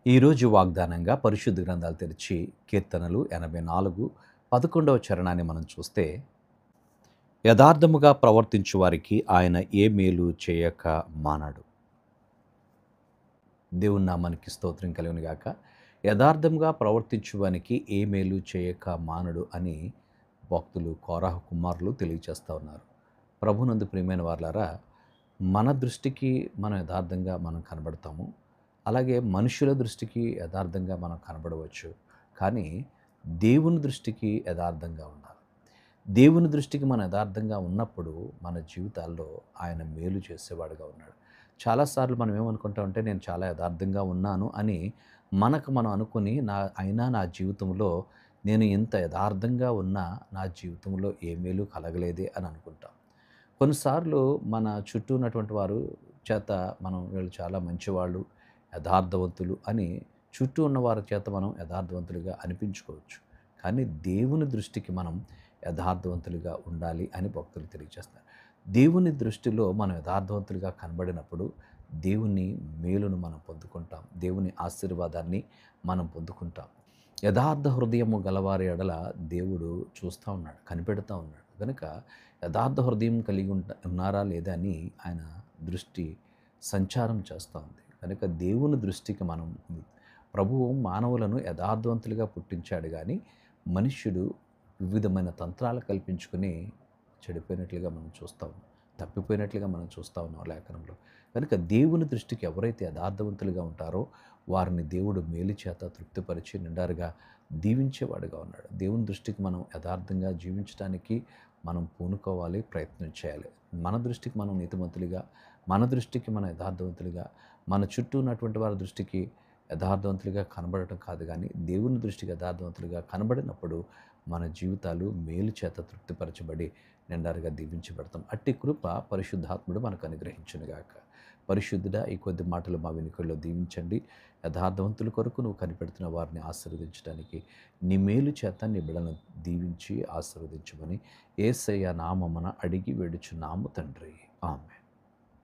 ఈరోజు వాగ్దానంగా పరిశుద్ధ గ్రంథాలు తెరిచి కీర్తనలు 84 11వ చరణాన్ని మనం చూస్తే, యథార్థముగా ప్రవర్తించు వారికి ఆయన ఏ మేలు చేయక మానడు. దేవుని నామానికి స్తోత్రం కలుగును గాక. యథార్థంగా ప్రవర్తించువానికి ఏ మేలు చేయక మానడు అని భక్తులు కోరాహు కుమారులు తెలియచేస్తూ ఉన్నారు. ప్రభునందు ప్రియమైన వారలారా, మన దృష్టికి మనం యథార్థంగా మనం కనబడతాము. అలాగే మనుషుల దృష్టికి యథార్థంగా మనం కనబడవచ్చు. కానీ దేవుని దృష్టికి యథార్థంగా ఉండాలి. దేవుని దృష్టికి మనం యథార్థంగా ఉన్నప్పుడు మన జీవితాల్లో ఆయన మేలు చేసేవాడుగా ఉన్నాడు. చాలాసార్లు మనం ఏమనుకుంటామంటే, నేను చాలా యథార్థంగా ఉన్నాను అని మనకు మనం అనుకుని, అయినా నా జీవితంలో నేను ఇంత యథార్థంగా ఉన్నా నా జీవితంలో ఏ మేలు కలగలేదే అని అనుకుంటాం. కొన్నిసార్లు మన చుట్టూ ఉన్నటువంటి వారు చేత మనం వీళ్ళు చాలా మంచివాళ్ళు, యథార్థవంతులు అని చుట్టూ ఉన్న వారి చేత మనం యథార్థవంతులుగా అనిపించుకోవచ్చు. కానీ దేవుని దృష్టికి మనం యథార్థవంతులుగా ఉండాలి అని భక్తులు తెలియజేస్తారు. దేవుని దృష్టిలో మనం యథార్థవంతులుగా కనబడినప్పుడు దేవుని మేలును మనం పొందుకుంటాం. దేవుని ఆశీర్వాదాన్ని మనం పొందుకుంటాం. యథార్థ హృదయము గలవారి ఎడల దేవుడు చూస్తూ ఉన్నాడు, కనిపెడుతూ ఉన్నాడు. కనుక యథార్థ హృదయం కలిగి ఉన్నారా లేదా అని ఆయన దృష్టి సంచారం చేస్తూ ఉంది. కనుక దేవుని దృష్టికి మనం, ప్రభువు మానవులను యథార్థవంతులుగా పుట్టించాడు, కానీ మనుష్యుడు వివిధమైన తంత్రాలు కల్పించుకుని చెడిపోయినట్లుగా మనం చూస్తూ ఉన్నాం, తప్పిపోయినట్లుగా మనం చూస్తూ ఉన్నాం లేఖనంలో. కనుక దేవుని దృష్టికి ఎవరైతే యథార్థవంతులుగా ఉంటారో వారిని దేవుడు మేలు చేత తృప్తిపరిచి నిండారుగా దీవించేవాడుగా ఉన్నాడు. దేవుని దృష్టికి మనం యథార్థంగా జీవించడానికి మనం పూనుకోవాలి, ప్రయత్నం చేయాలి. మన దృష్టికి మనం నీతిమంతులుగా, మన దృష్టికి మనం యథార్థవంతులుగా, మన చుట్టూ ఉన్నటువంటి వారి దృష్టికి యథార్థవంతులుగా కనబడటం కాదు, కానీ దేవుని దృష్టికి యథార్థవంతులుగా కనబడినప్పుడు మన జీవితాలు మేలు చేత తృప్తిపరచబడి నిండారుగా దీవించబడతాం. అట్టి కృప పరిశుద్ధాత్ముడు మనకు అనుగ్రహించునుగాక. పరిశుద్ధుడా, ఈ కొద్ది మాటలు మా వెనుకల్లో దీవించండి. యథార్థవంతుల కొరకు నువ్వు కనిపెడుతున్న వారిని ఆశీర్వదించడానికి నీ మేలు చేత నీ బిడ్డలను దీవించి ఆశీర్వదించమని యేసయ్య నామమున అడిగి వేడుచున్నాము తండ్రి. ఆమేన్.